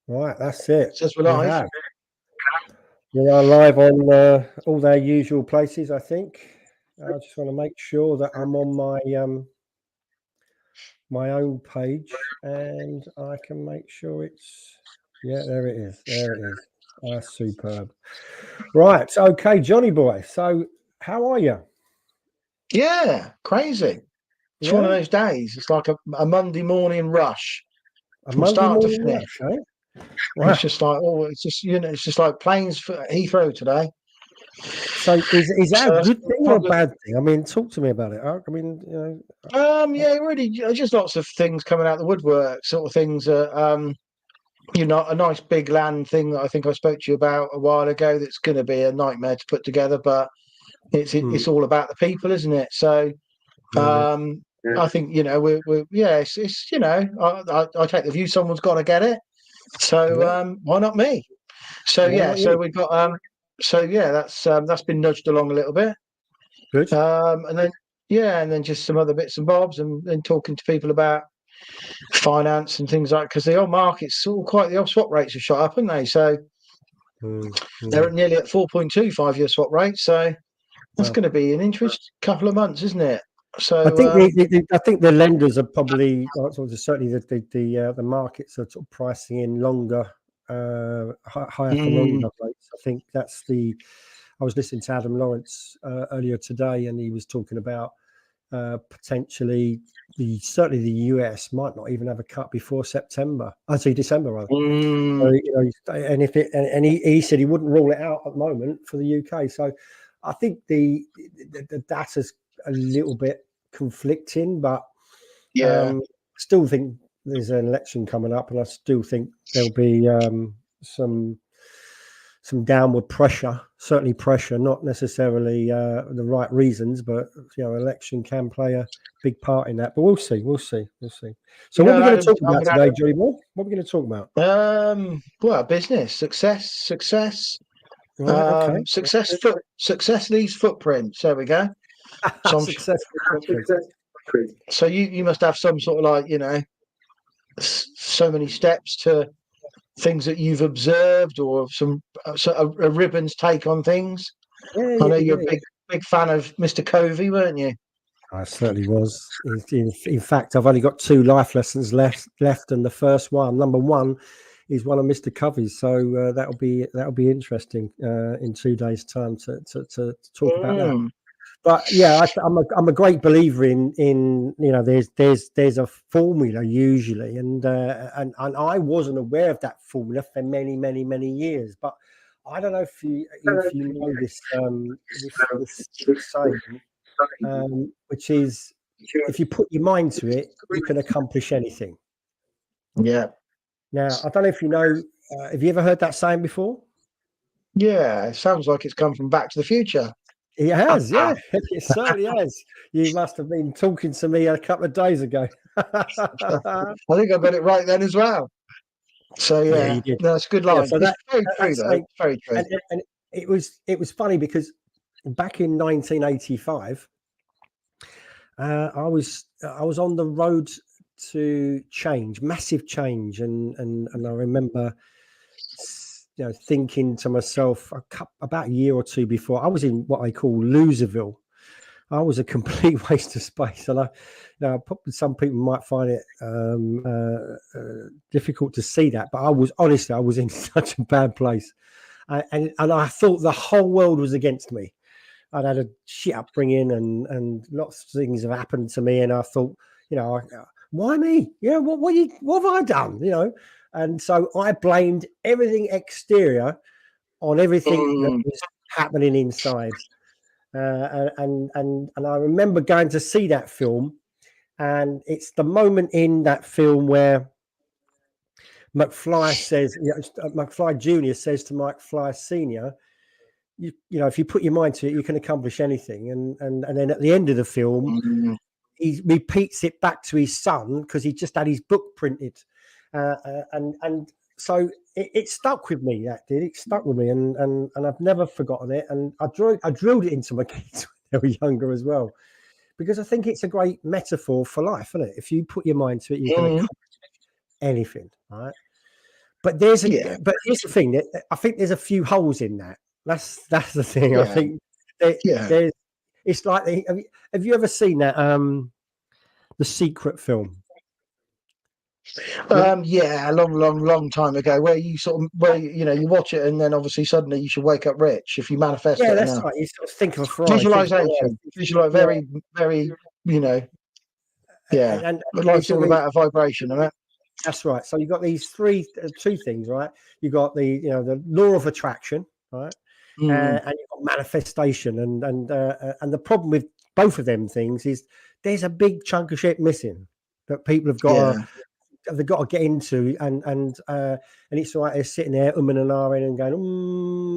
Right, that's it. Says we're We live. have. We are live on all their usual places, I think. I just want to make sure that I'm on my own page, and I can make sure it's there it is. There it is. That's superb. Right, okay, Johnny boy. So how are you? Yeah, crazy. It's one of Yeah? those days. It's like a Monday morning rush A from Monday start to morning finish. rush, eh? It's Wow. just like, oh, it's just it's just like planes for Heathrow today. So is that a So that's good thing or a probably, bad thing? I mean, talk to me about it. I mean, yeah, really, just lots of things coming out the woodwork, sort of things. A nice big land thing that I think I spoke to you about a while ago. That's going to be a nightmare to put together, but it's all about the people, isn't it? So yeah, I think we're yeah, it's I take the view someone's got to get it. So yeah. why not me? So Why yeah, not so you? we've got so yeah, that's been nudged along a little bit, Good. and then yeah, and then just some other bits and bobs, and then talking to people about finance and things like because the old market's all quite the old swap rates have shot up, haven't they? So Mm, they're mm. nearly at 4.2 5-year swap rate. So that's Well, going to be an interesting couple of months, isn't it? I So think I think the lenders are probably certainly the markets are sort of pricing in longer, higher for mm, longer rates. I think that's the. I was listening to Adam Lawrence earlier today, and he was talking about potentially certainly the US might not even have a cut before September. I say December rather. So, mm, and if it and he said he wouldn't rule it out at the moment for the UK. So I think the data's a little bit conflicting, but yeah. still think there's an election coming up, and I still think there'll be some downward pressure, certainly pressure, not necessarily the right reasons, but election can play a big part in that. But we'll see, we'll see, we'll see. So, You what are know, we going to Adam, talk I'm about gonna today, Johnny Moore? What are we going to talk about? well, business success. Right, okay. Success leaves footprints. There we go. So I'm Successful footprints. so you must have some sort of like so many steps to things that you've observed or some a ribbon's take on things. Yeah, I yeah, know you're yeah. a big fan of Mr. Covey, weren't you? I certainly was. In fact, I've only got 2 life lessons left, and the first one, number one, is one of Mr. Covey's. So that'll be interesting in 2 days' time to talk about that. Mm, But yeah, I'm a great believer in there's a formula usually, and I wasn't aware of that formula for many years. But I don't know if you know this saying, which is if you put your mind to it, you can accomplish anything. yeah, Now, I don't know if you know. Have you ever heard that saying before? yeah. It sounds like it's come from Back to the Future. It has, yeah, it certainly has. You must have been talking to me a couple of days ago. I think I got it right then as well. So Yeah, yeah, you did. no, it's a good Yeah, line. so It's very true that's though. saying, It's very true. and it was funny because back in 1985, I was on the road to change, massive change, and I remember thinking to myself about a year or two before I was in what I call Loserville. I was a complete waste of space, and some people might find it difficult to see that, but I was in such a bad place, and I thought the whole world was against me. I'd had a shit upbringing, and lots of things have happened to me, and I thought, why me? What have I done? And so I blamed everything exterior on everything that Mm, was happening inside. And I remember going to see that film, and it's the moment in that film where McFly says, McFly Jr. says to McFly Sr., if you put your mind to it, you can accomplish anything. And then at the end of the film, mm, he repeats it back to his son because he just had his book printed, and so it stuck with me. That did it stuck with me, and I've never forgotten it. And I drilled it into my kids when they were younger as well, because I think it's a great metaphor for life, isn't it? If you put your mind to it, you can mm. accomplish anything, right? But but here's the thing. I think there's a few holes in that. That's the thing. I yeah, think there, yeah. there's. It's like have you ever seen that the Secret film? Yeah, a long time ago, where you sort of where you watch it and then obviously suddenly you should wake up rich if you manifest Yeah, it that's enough. right. You sort of think of a fry, think of rice. Visualization, visualize Yeah, very, you know, yeah. and But it's life's a all about a vibration, isn't it? that's right. So you've got these two things, right? You've got the law of attraction, right? Mm, And you've got manifestation, and the problem with both of them things is there's a big chunk of shit missing that people yeah, they've got to get into, and it's like they're sitting there umming and ahhing and going,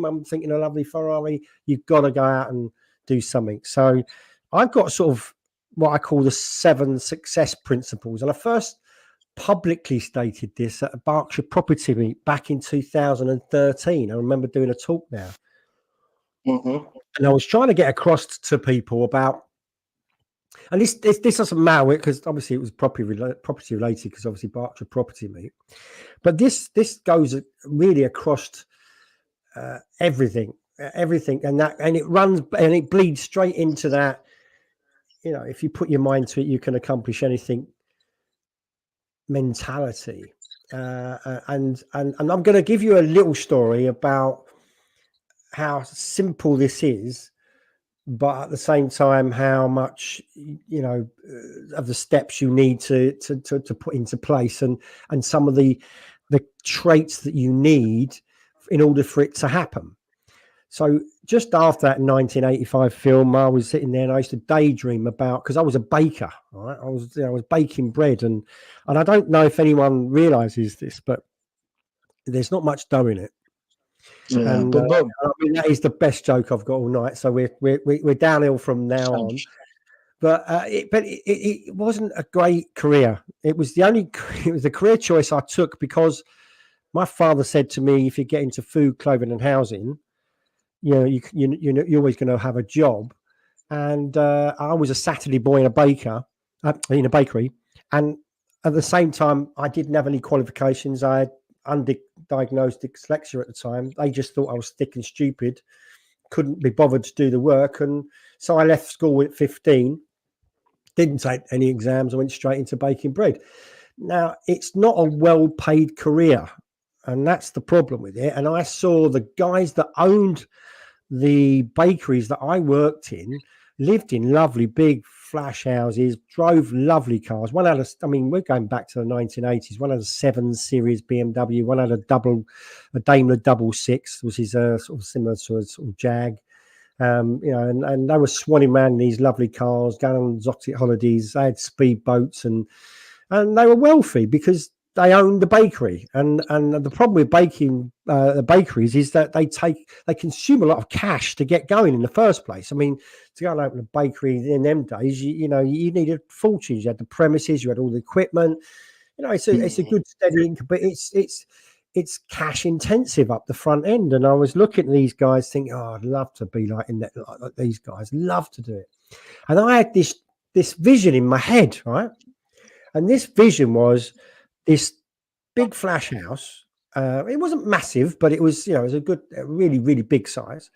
I'm thinking a lovely Ferrari. You've got to go out and do something. So I've got sort of what I call the 7 success principles, and I first publicly stated this at a Berkshire Property Meet back in 2013. I remember doing a talk there, hmm, and I was trying to get across to people about. And this doesn't matter because obviously it was property related because obviously Berkshire Property Meet. But this goes really across everything, and it runs and it bleeds straight into that. If you put your mind to it, you can accomplish anything. Mentality, and I'm going to give you a little story about how simple this is, but at the same time, how much of the steps you need to put into place, and some of the traits that you need in order for it to happen. So just after that 1985 film, I was sitting there and I used to daydream about, because I was a baker, right? I was baking bread, and I don't know if anyone realizes this, but there's not much dough in it. yeah. And Boom, boom. I mean, that is the best joke I've got all night. So we're downhill from now on. But it wasn't a great career. It was the career choice I took because my father said to me, if you get into food, clothing, and housing, you're always going to have a job. And I was a Saturday boy in a bakery, and at the same time, I didn't have any qualifications. I had undiagnosed dyslexia at the time. They just thought I was thick and stupid, couldn't be bothered to do the work, and so I left school at 15. Didn't take any exams. I went straight into baking bread. Now, it's not a well-paid career, and that's the problem with it. And I saw the guys that owned the bakeries that I worked in lived in lovely big flash houses, drove lovely cars. One had we're going back to the 1980s. One had a 7 Series BMW. One had a Daimler 66, which is a sort of similar to a sort of Jag. And they were swanning around in these lovely cars, going on exotic holidays. They had speedboats, and they were wealthy because they owned the bakery. And the problem with the bakeries is that they consume a lot of cash to get going in the first place. I mean, to go and open a bakery in them days, you needed fortunes. You had the premises, you had all the equipment. It's a good steady income, but it's cash intensive up the front end. And I was looking at these guys thinking, oh, I'd love to be like these guys, love to do it. And I had this vision in my head, right? And this vision was this big flash house. It wasn't massive, but it was, it was a really, really big size.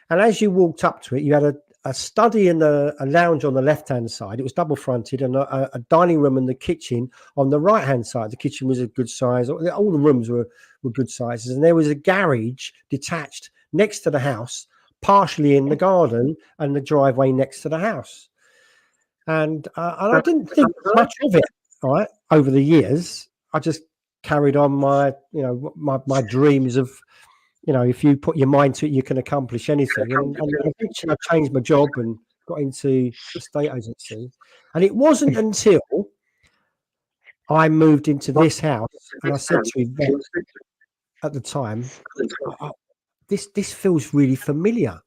And as you walked up to it, you had a study and a lounge on the left-hand side. It was double-fronted, and a dining room and the kitchen on the right-hand side. The kitchen was a good size. All the rooms were good sizes. And there was a garage detached next to the house, partially in the garden, and the driveway next to the house. And I didn't think much of it, right, over the years. I just carried on my dreams of, if you put your mind to it, you can accomplish anything. And eventually I changed my job and got into the estate agency. And it wasn't until I moved into this house and I said to Yvette at the time, this feels really familiar.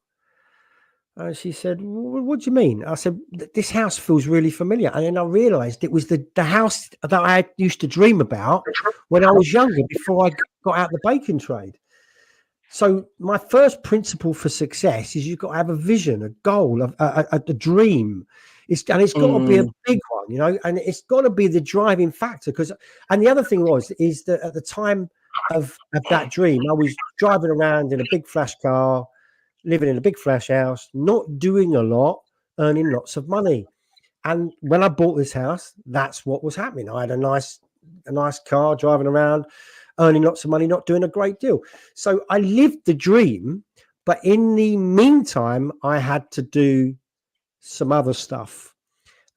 And she said, what do you mean? I said, this house feels really familiar. And then I realized it was the house that I used to dream about when I was younger, before I got out of the baking trade. So my first principle for success is you've got to have a vision, a goal, a dream. It's got to be a big one, and it's got to be the driving factor. And the other thing is that at the time of that dream. I was driving around in a big flash car, living in a big flash house, not doing a lot, earning lots of money. And when I bought this house, that's what was happening. I had a nice car, driving around, earning lots of money, not doing a great deal. So I lived the dream, but in the meantime, I had to do some other stuff.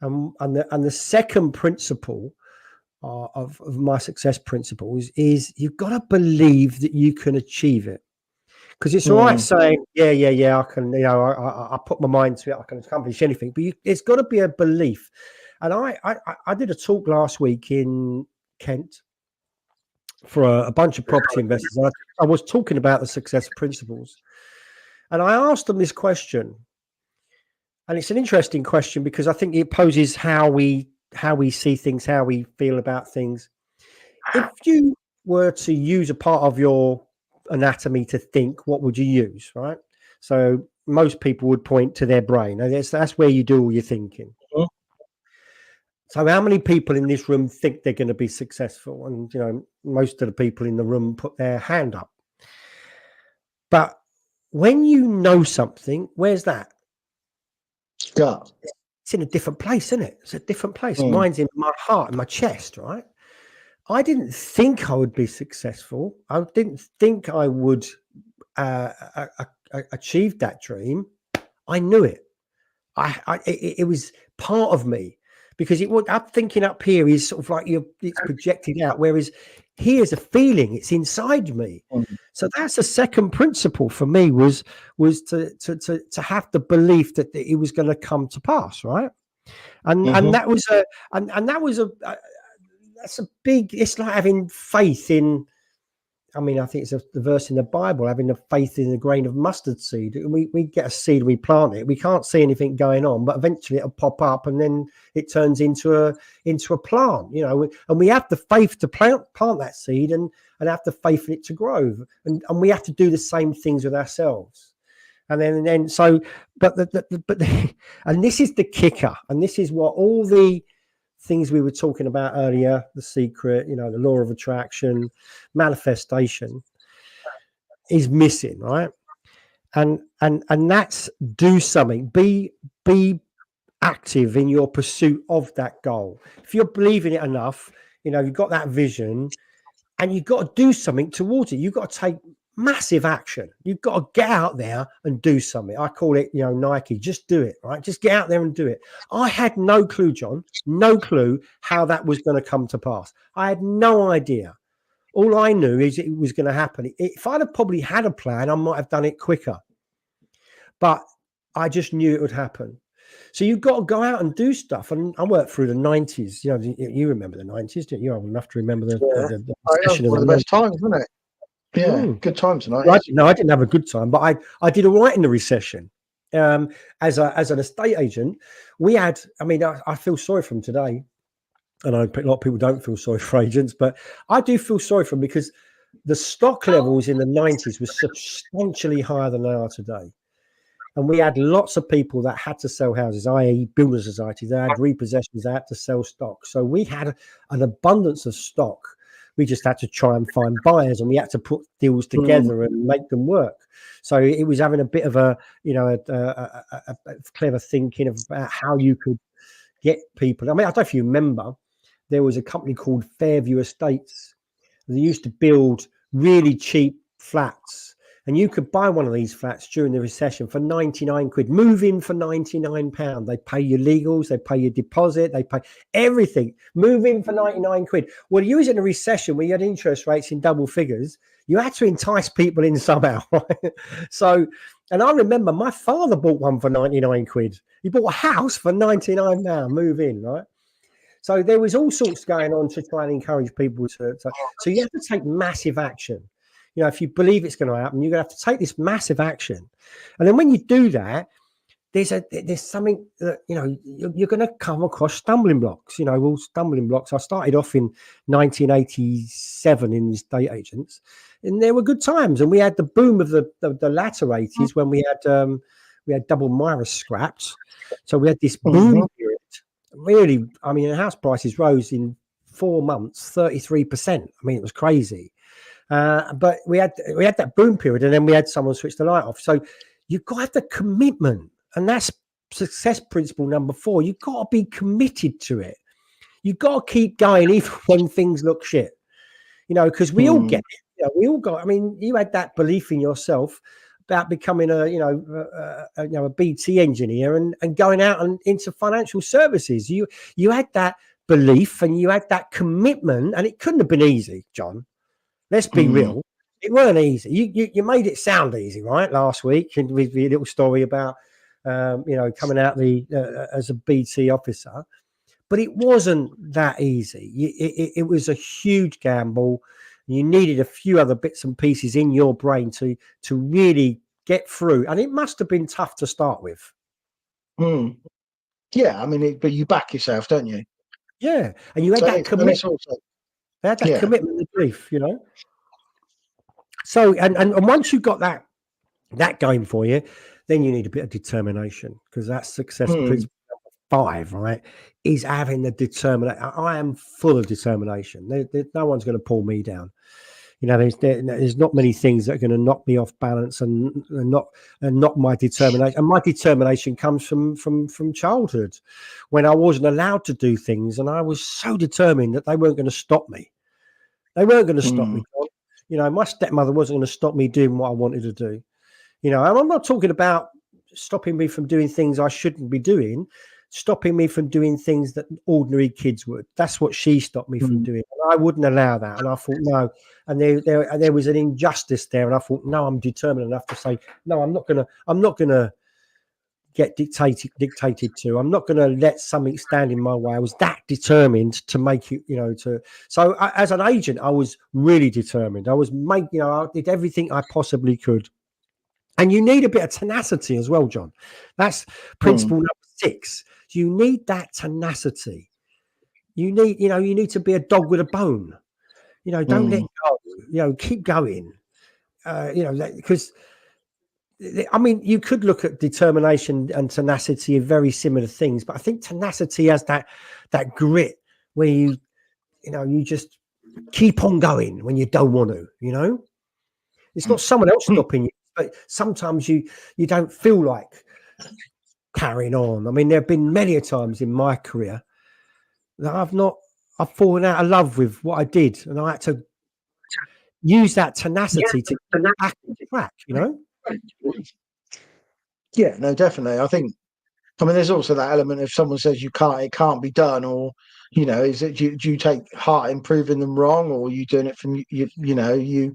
And the second principle of my success principles is you've got to believe that you can achieve it. Because it's all right saying, yeah, I can, I put my mind to it, I can accomplish anything, but it's got to be a belief. And I did a talk last week in Kent for a bunch of property investors. I was talking about the success principles, and I asked them this question, and it's an interesting question because I think it poses how we see things, how we feel about things. If you were to use a part of your anatomy to think, what would you use? Right. So most people would point to their brain. And that's where you do all your thinking. So how many people in this room think they're going to be successful? And, most of the people in the room put their hand up. But when you know something, where's that? Gut. It's in a different place, isn't it? It's a different place. Mine's in my heart, in my chest, right? I didn't think I would be successful. I didn't think I would achieve that dream. I knew it. It was part of me, because I'm thinking up here is sort of like it's projected out, whereas here's a feeling, it's inside me. So that's the second principle for me, was to have the belief that it was going to come to pass, right? And that was that's a big, it's like having faith in, I think it's the verse in the Bible, having the faith in a grain of mustard seed. We get a seed, we plant it. We can't see anything going on, but eventually it'll pop up, and then it turns into a plant. And we have the faith to plant that seed, and have the faith in it to grow. And we have to do the same things with ourselves. And then so, and this is the kicker, and this is what all the things we were talking about earlier, the secret, the law of attraction, manifestation, is missing, right? And that's do something. Be active in your pursuit of that goal. If you're believing it enough, you've got that vision, and you've got to do something towards it. You've got to take massive action. You've got to get out there and do something. I call it, Nike, just do it, right? Just get out there and do it. I had no clue, John, no clue how that was going to come to pass. I had no idea. All I knew is it was going to happen. If I'd have probably had a plan, I might have done it quicker. But I just knew it would happen. So you've got to go out and do stuff. And I worked through the 90s. You remember the 90s, didn't you? I would love to remember the session of one of the best times, wasn't it? Yeah, good times tonight. Well, I didn't have a good time, but I did all right in the recession. As an estate agent, we had, I feel sorry for them today. And a lot of people don't feel sorry for agents, but I do feel sorry for them, because the stock levels in the 90s were substantially higher than they are today. And we had lots of people that had to sell houses, i.e. builder societies. They had repossessions, they had to sell stock. So we had an abundance of stock. We just had to try and find buyers, and we had to put deals together and make them work. So it was having a bit of a clever thinking about how you could get people. I don't know if you remember, there was a company called Fairview Estates. They used to build really cheap flats, and you could buy one of these flats during the recession for 99 quid, move in for 99 pounds. They pay your legals, they pay your deposit, they pay everything. Move in for 99 quid. Well, you was in a recession where you had interest rates in double figures. You had to entice people in somehow, right? So, and I remember my father bought one for 99 quid. He bought a house for 99 pounds, move in, right? So there was all sorts going on to try and encourage people to so you have to take massive action. If you believe it's going to happen, you're going to have to take this massive action. And then when you do that, there's something that, you're going to come across stumbling blocks, all stumbling blocks. I started off in 1987 in estate agents, and there were good times. And we had the boom of the latter 80s when we had double Myra scraps. So we had this boom period. Really, the house prices rose in 4 months, 33%. It was crazy. But we had that boom period, and then we had someone switch the light off. So you've got to have the commitment, and that's success principle number 4. You've got to be committed to it. You've got to keep going even when things look shit. Because we all get it. We all got. I mean, you had that belief in yourself about becoming a BT engineer and going out and into financial services. You had that belief and you had that commitment, and it couldn't have been easy, John. Let's be real. It weren't easy. You made it sound easy, right? Last week, and with your little story about coming out as a BT officer, but it wasn't that easy. It was a huge gamble. You needed a few other bits and pieces in your brain to really get through, and it must have been tough to start with. Yeah, I mean, but you back yourself, don't you? Yeah, and you had that commitment. They had that commitment and belief, So, and once you got that going for you, then you need a bit of determination, because that's success principle number 5, right? Is having the determination. I am full of determination. No one's going to pull me down. There's not many things that are going to knock me off balance and not my determination. And my determination comes from childhood, when I wasn't allowed to do things, and I was so determined that they weren't going to stop me. They weren't going to stop me. My stepmother wasn't going to stop me doing what I wanted to do. I'm not talking about stopping me from doing things I shouldn't be doing, stopping me from doing things that ordinary kids would. That's what she stopped me from doing. And I wouldn't allow that. And I thought, no. And there was an injustice there. And I thought, no, I'm determined enough to say, no, I'm not gonna get dictated to. I'm not going to let something stand in my way. I was that determined to make it, So as an agent, I was really determined. I did everything I possibly could. And you need a bit of tenacity as well, John. That's principle number 6. You need that tenacity. You need to be a dog with a bone. Don't let go. Keep going. Because I mean, you could look at determination and tenacity as very similar things, but I think tenacity has that grit where you just keep on going when you don't want to. It's not someone else stopping you, but sometimes you don't feel like carrying on. I mean, there have been many a times in my career that I've fallen out of love with what I did, and I had to use that tenacity to get back on track. Yeah, no, definitely. I mean, there's also that element if someone says it can't be done, or is it do you take heart in proving them wrong, or are you doing it from I mean,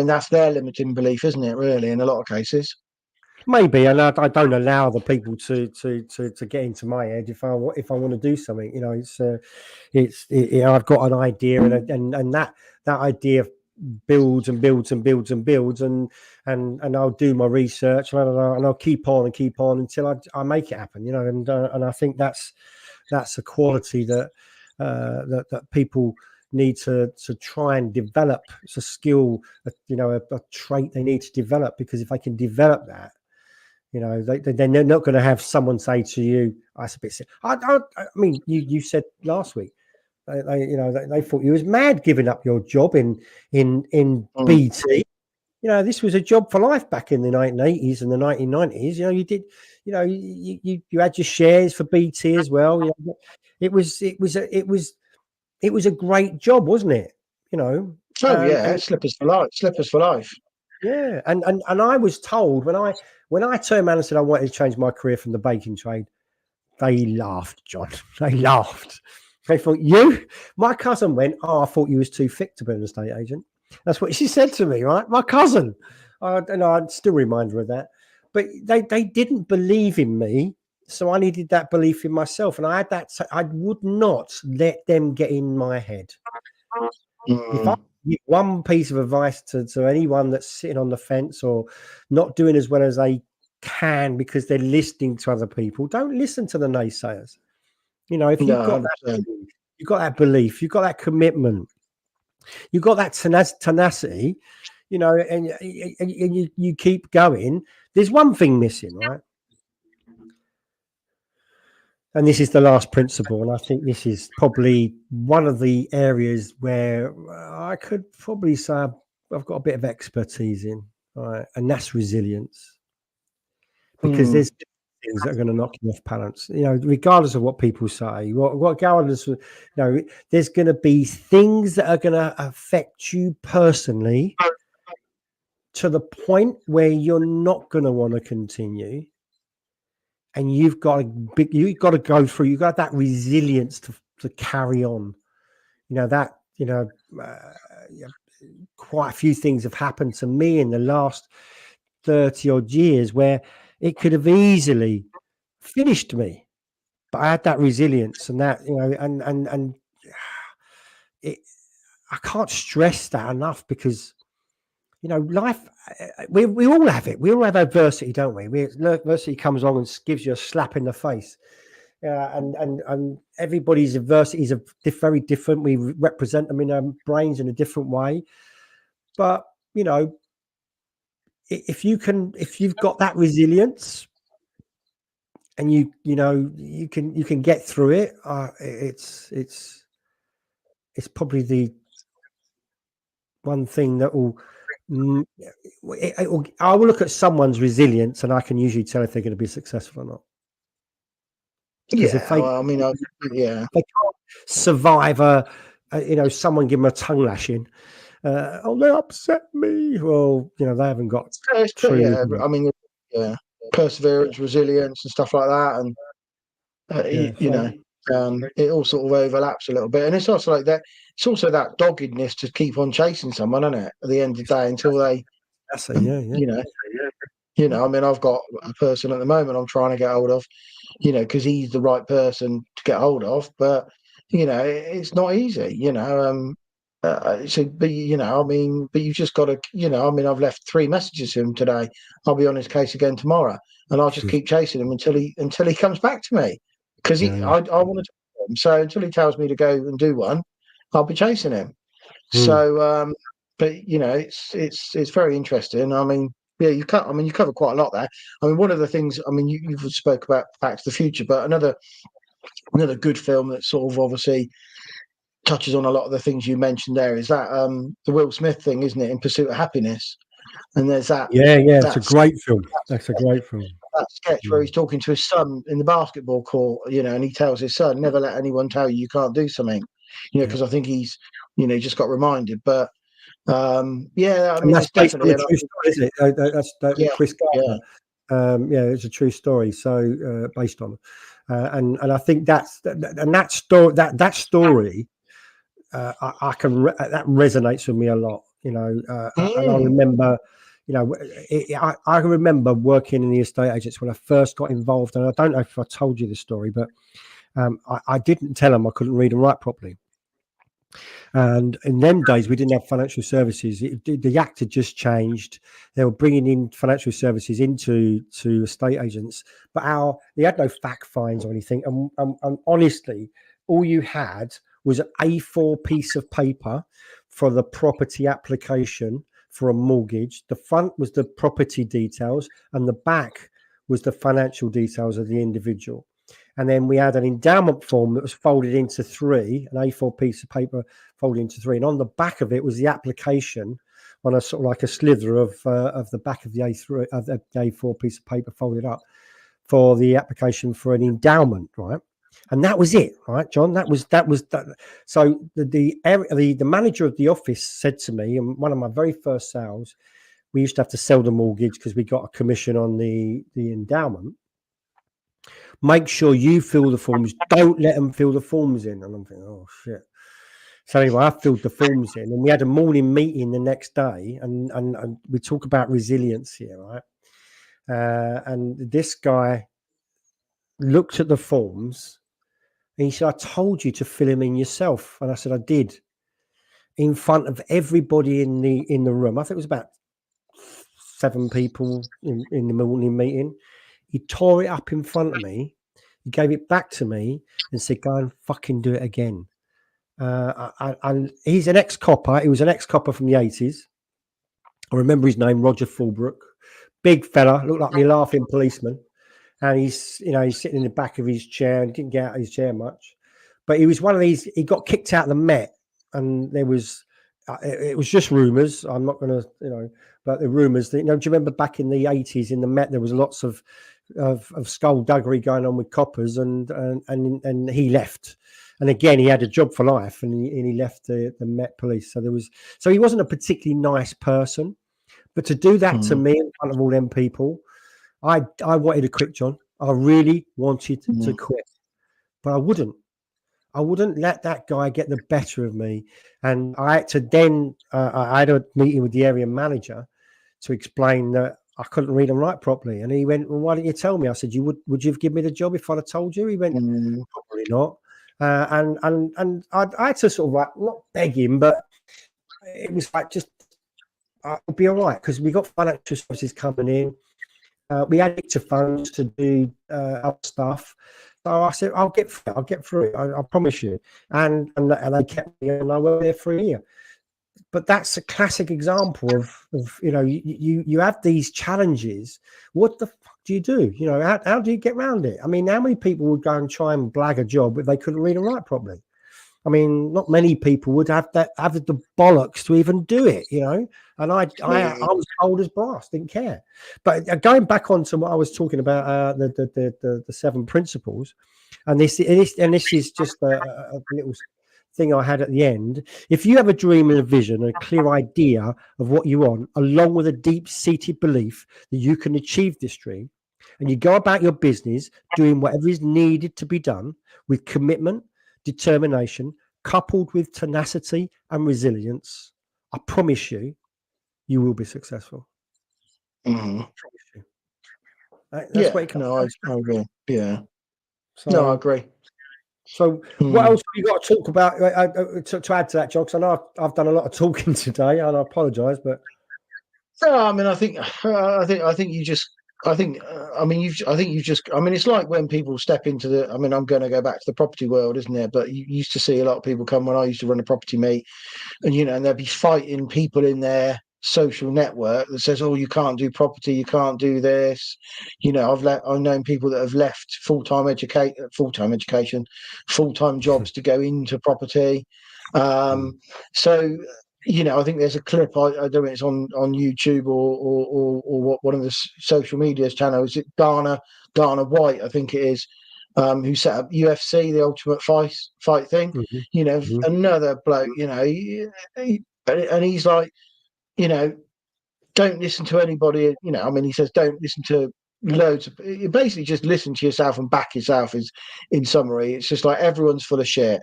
that's their limiting belief, isn't it? Really, in a lot of cases. Maybe, and I don't allow the people to get into my head if I want to do something. I've got an idea, and that idea builds and builds and builds and builds, and I'll do my research, and I'll keep on until I make it happen. And I think that's a quality that that people need to try and develop. It's a skill, a trait they need to develop, because if they can develop that, they're not going to have someone say to you, "That's a bit sick." I mean, you said last week, they thought you was mad giving up your job in BT. This was a job for life back in the 1980s and the 1990s. You did, you had your shares for BT as well. It was a great job, wasn't it? Oh yeah, slippers for life. Slippers for life. Yeah, and I was told when I turned around and said I wanted to change my career from the baking trade, they laughed, John. They laughed. They thought, you? My cousin went, "Oh, I thought you was too thick to be an estate agent." That's what she said to me, right? My cousin. And I still remind her of that. But they didn't believe in me, so I needed that belief in myself, and I had that. I would not let them get in my head. If I give one piece of advice to anyone that's sitting on the fence or not doing as well as they can because they're listening to other people, don't listen to the naysayers. If you've got that belief, you've got that commitment, you've got that tenacity, and you keep going. There's one thing missing, right? And this is the last principle, and I think this is probably one of the areas where I could probably say I've got a bit of expertise in, right? And that's resilience, because Mm. there's things that are going to knock you off balance. You know, regardless of what people say, regardless of, there's going to be things that are going to affect you personally to the point where you're not going to want to continue. And you've got to go through. You've got that resilience to carry on. Yeah, quite a few things have happened to me in the last 30 odd years where it could have easily finished me, but I had that resilience, and that, and it. I can't stress that enough, because life, we all have it. We all have adversity, don't we? Adversity comes along and gives you a slap in the face. And everybody's adversities are very different. We represent them in our brains in a different way. But if you've got that resilience, and you can get through it, it's probably the one thing that will. I will look at someone's resilience, and I can usually tell if they're going to be successful or not. Because if Yeah, well, I mean, yeah, they can't survive someone give them a tongue lashing, they upset me. Well, they haven't got true. yeah. I mean, yeah, perseverance, resilience, and stuff like that, and Yeah, it all sort of overlaps a little bit, and it's also like that. It's also that doggedness to keep on chasing someone, isn't it? At the end of the day, until they, that's a yeah. I mean, I've got a person at the moment I'm trying to get hold of, because he's the right person to get hold of, but it's not easy, so, but I mean, but you've just got to, I mean, I've left 3 messages to him today. I'll be on his case again tomorrow, and I'll just keep chasing him until he comes back to me, because Yeah. I want to talk to him. So until he tells me to go and do one, I'll be chasing him. Hmm. So, but it's very interesting. I mean, yeah, you cover quite a lot there. I mean, one of the things, I mean, you've spoke about Back to the Future, but another good film that sort of obviously touches on a lot of the things you mentioned there is that the Will Smith thing, isn't it, In Pursuit of Happiness? And there's that. Yeah. It's a great film. That's a great film. That sketch where he's talking to his son in the basketball court, and he tells his son, "Never let anyone tell you can't do something," because I think he's, just got reminded. But yeah, I And mean, that's it's based on definitely a true story, isn't it? That's yeah, Chris yeah. Gardner. Yeah, it's a true story. So based on, and I think that story, I can that resonates with me a lot. And I remember, I remember working in the estate agents when I first got involved, and I don't know if I told you the story, but I didn't tell them I couldn't read and write properly. And in them days, we didn't have financial services. The act had just changed. They were bringing in financial services into estate agents, but they had no fact finds or anything. And honestly, all you had was an A4 piece of paper for the property application for a mortgage. The front was the property details, and the back was the financial details of the individual. And then we had an endowment form that was folded into 3, an A4 piece of paper folded into 3. And on the back of it was the application on a sort of like a slither of the back of the A3 of the A4 piece of paper folded up for the application for an endowment, right? And that was it, right, John? That was that. So the manager of the office said to me, and one of my very first sales, we used to have to sell the mortgage because we got a commission on the endowment. Make sure you fill the forms. Don't let them fill the forms in. And I'm thinking, oh shit. So anyway, I filled the forms in, and we had a morning meeting the next day, and we talk about resilience here, right? And this guy looked at the forms, and he said, "I told you to fill them in yourself," and I said, "I did." In front of everybody in the room. I think it was about 7 people in the morning meeting. He tore it up in front of me. He gave it back to me and said, "Go and fucking do it again." And he's an ex-copper. He was an ex-copper from the 80s. I remember his name, Roger Fulbrook. Big fella, looked like me laughing policeman. and he's sitting in the back of his chair and didn't get out of his chair much. But he was one of these. He got kicked out of the Met, and there was it was just rumours. I'm not going to but the rumours that do you remember back in the 80s in the Met there was lots of skullduggery going on with coppers, and he left. And again, he had a job for life, and he left the Met Police. So he wasn't a particularly nice person. But to do that to me in front of all them people, I wanted to quit, John. I really wanted to quit, but I wouldn't. I wouldn't let that guy get the better of me. And I had to then, I had a meeting with the area manager to explain that I couldn't read and write properly. And he went, well, why didn't you tell me? I said, would you have given me the job if I'd have told you? He went, probably not. And I had to sort of like, not beg him, but it was like, just, I'll be all right. Because we got financial services coming in. We had extra funds to do other stuff. So I said, I'll get through it. I promise you. And they kept me, and I worked there for a year. But that's a classic example of you have these challenges. What the fuck do you do? How do you get around it? I mean, how many people would go and try and blag a job if they couldn't read and write properly? I mean, not many people would have the bollocks to even do it, And I was cold as brass, didn't care. But going back on to what I was talking about, the 7 principles, and this is just a little thing I had at the end. If you have a dream and a vision and a clear idea of what you want, along with a deep-seated belief that you can achieve this dream, and you go about your business doing whatever is needed to be done with commitment, determination, coupled with tenacity and resilience, I promise you, you will be successful. Mm-hmm. That's what it comes I agree. Yeah. So, no, I agree. So what else have you got to talk about to add to that, John? Because I know I've done a lot of talking today, and I apologise, but no, I mean, I think you just. I think you just. I mean, it's like when people step into the. I mean, I'm going to go back to the property world, isn't it? But you used to see a lot of people come when I used to run a property meet, and and they'd be fighting people in their social network that says, "Oh, you can't do property, you can't do this." I've known people that have left full-time education, full-time jobs to go into property. So. I think there's a clip. I don't know if it's on YouTube or what one of the social media channels. Is it Dana White? I think it is. Who set up UFC, the Ultimate Fight thing? Another bloke. And he's like, don't listen to anybody. I mean, he says don't listen to loads of. Basically, just listen to yourself and back yourself. Is in summary, it's just like everyone's full of shit.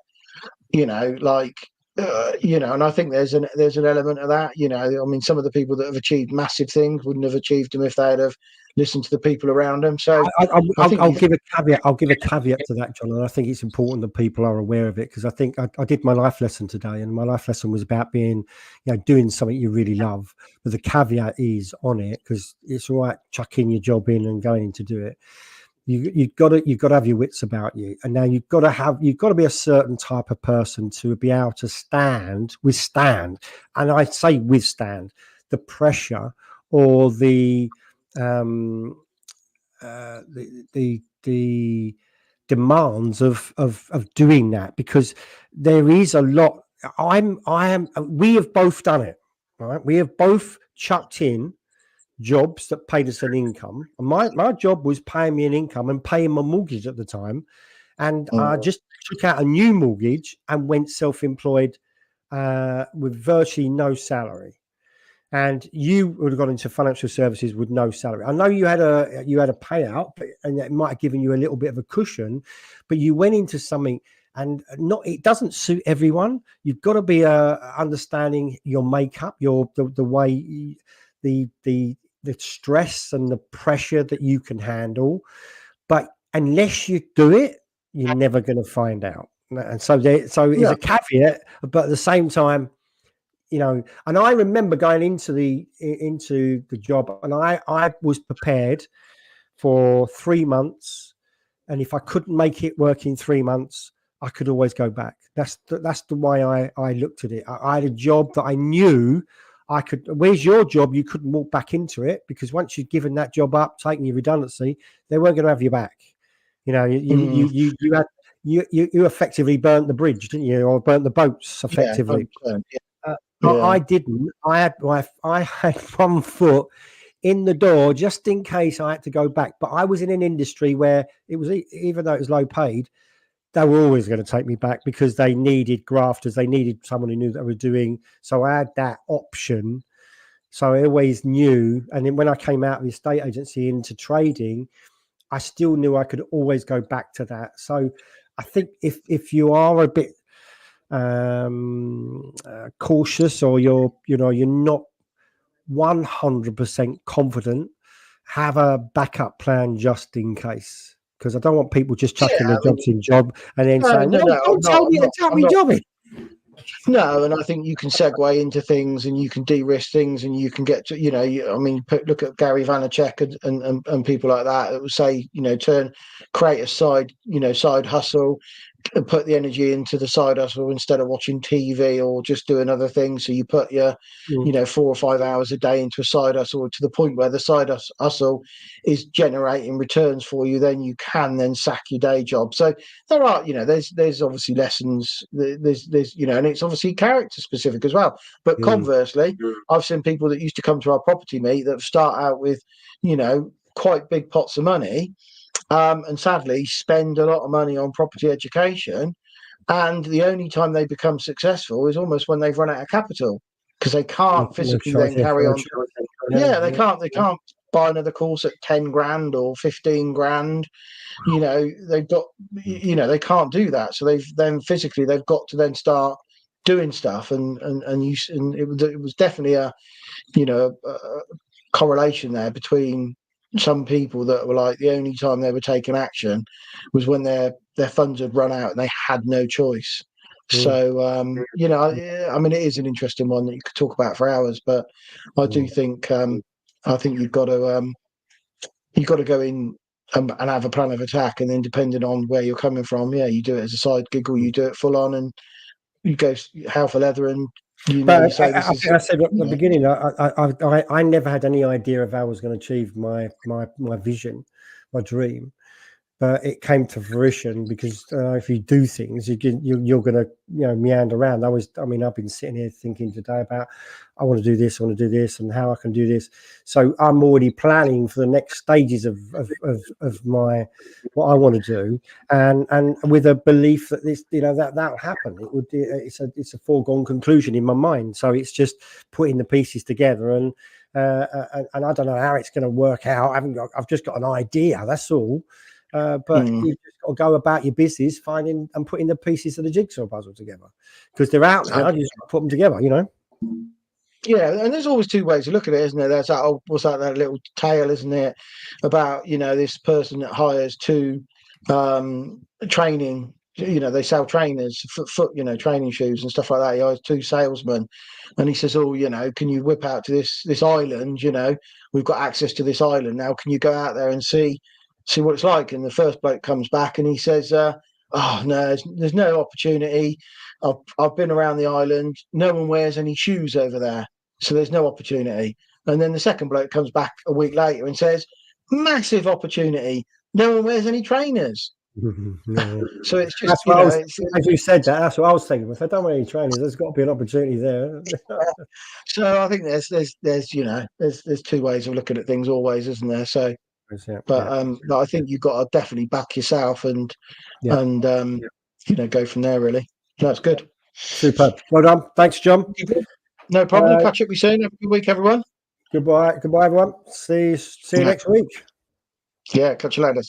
And I think there's an element of that. I mean, some of the people that have achieved massive things wouldn't have achieved them if they'd have listened to the people around them. So I'll give a caveat. I'll give a caveat to that, John, and I think it's important that people are aware of it, because I think I did my life lesson today, and my life lesson was about being, doing something you really love. But the caveat is on it, because it's all right chucking your job in and going to do it. You've got to have your wits about you, and now you've got to be a certain type of person to be able to withstand, and I say withstand the pressure or the demands of doing that, because there is a lot. We have both done it, right? We have both chucked in jobs that paid us an income. My job was paying me an income and paying my mortgage at the time, and I just took out a new mortgage and went self-employed with virtually no salary. And you would have gone into financial services with no salary. I know you had a payout, and it might have given you a little bit of a cushion, but you went into something, and it doesn't suit everyone. You've got to be understanding your makeup, the way the stress and the pressure that you can handle. But unless you do it, you're never going to find out. And so it's a caveat, but at the same time, and I remember going into the job, and I was prepared for 3 months, and if I couldn't make it work in 3 months, I could always go back. That's the way I looked at it. I had a job that I knew where's your job? You couldn't walk back into it because once you'd given that job up, taking your redundancy, they weren't going to have you back. You know, you effectively burnt the bridge, didn't you, or burnt the boats effectively? I didn't. I had one foot in the door just in case I had to go back. But I was in an industry where it was, even though it was low paid, they were always going to take me back because they needed grafters. They needed someone who knew what they were doing. So I had that option. So I always knew. And then when I came out of the estate agency into trading, I still knew I could always go back to that. So I think if you are a bit cautious, or you're not 100% confident, have a backup plan just in case. Because I don't want people just chucking their jobs in job and then saying, "No, don't tell me to chuck me job in." No, and I think you can segue into things, and you can de-risk things, and you can get to, look at Gary Vaynerchuk and people like that that will say, create a side hustle, and put the energy into the side hustle instead of watching TV or just doing other things. So you put your, 4 or 5 hours a day into a side hustle to the point where the side hustle is generating returns for you. Then you can then sack your day job. So there are, there's obviously lessons. There's, and it's obviously character specific as well. But conversely, I've seen people that used to come to our property meet that start out with, quite big pots of money. And sadly spend a lot of money on property education, and the only time they become successful is almost when they've run out of capital, because they can't physically then carry on. They can't buy another course at 10 grand or 15 grand. They've got, they can't do that, so they've got to then start doing stuff, and it was definitely a correlation there between some people that were like the only time they were taking action was when their funds had run out and they had no choice. So I mean, it is an interesting one that you could talk about for hours, but I do think you've got to go in and have a plan of attack, and then depending on where you're coming from, you do it as a side gig or you do it full on, and you go hell for leather. And I said at the beginning, I never had any idea of how I was going to achieve my vision, my dream, but it came to fruition because if you do things, you're going to meander around. I've been sitting here thinking today about I want to do this, and how I can do this. So I'm already planning for the next stages of my what I want to do, and with a belief that this that'll happen. It's a foregone conclusion in my mind. So it's just putting the pieces together, and I don't know how it's going to work out. I've just got an idea. That's all. But you just got to go about your business, finding and putting the pieces of the jigsaw puzzle together, because they're out there. You just put them together, Yeah, and there's always two ways to look at it, isn't there? There's that that little tale, isn't it, about this person that hires two training. They sell trainers, foot training shoes and stuff like that. He hires two salesmen, and he says, "Oh, can you whip out to this island? We've got access to this island now. Can you go out there and see what it's like?" And the first bloke comes back and he says, "Oh no, there's no opportunity. I've been around the island. No one wears any shoes over there, so there's no opportunity." And then the second bloke comes back a week later and says, "Massive opportunity. No one wears any trainers." So it's just as you said that, that's what I was thinking. If I don't wear any trainers, there's got to be an opportunity there. So I think there's two ways of looking at things always, isn't there? So. But I think you've got to definitely back yourself and go from there. Really, that's good. Superb. Well done. Thanks, John. No problem. Catch up with you soon. Have a good week, everyone. Goodbye, everyone. See you next week. Yeah, catch you later.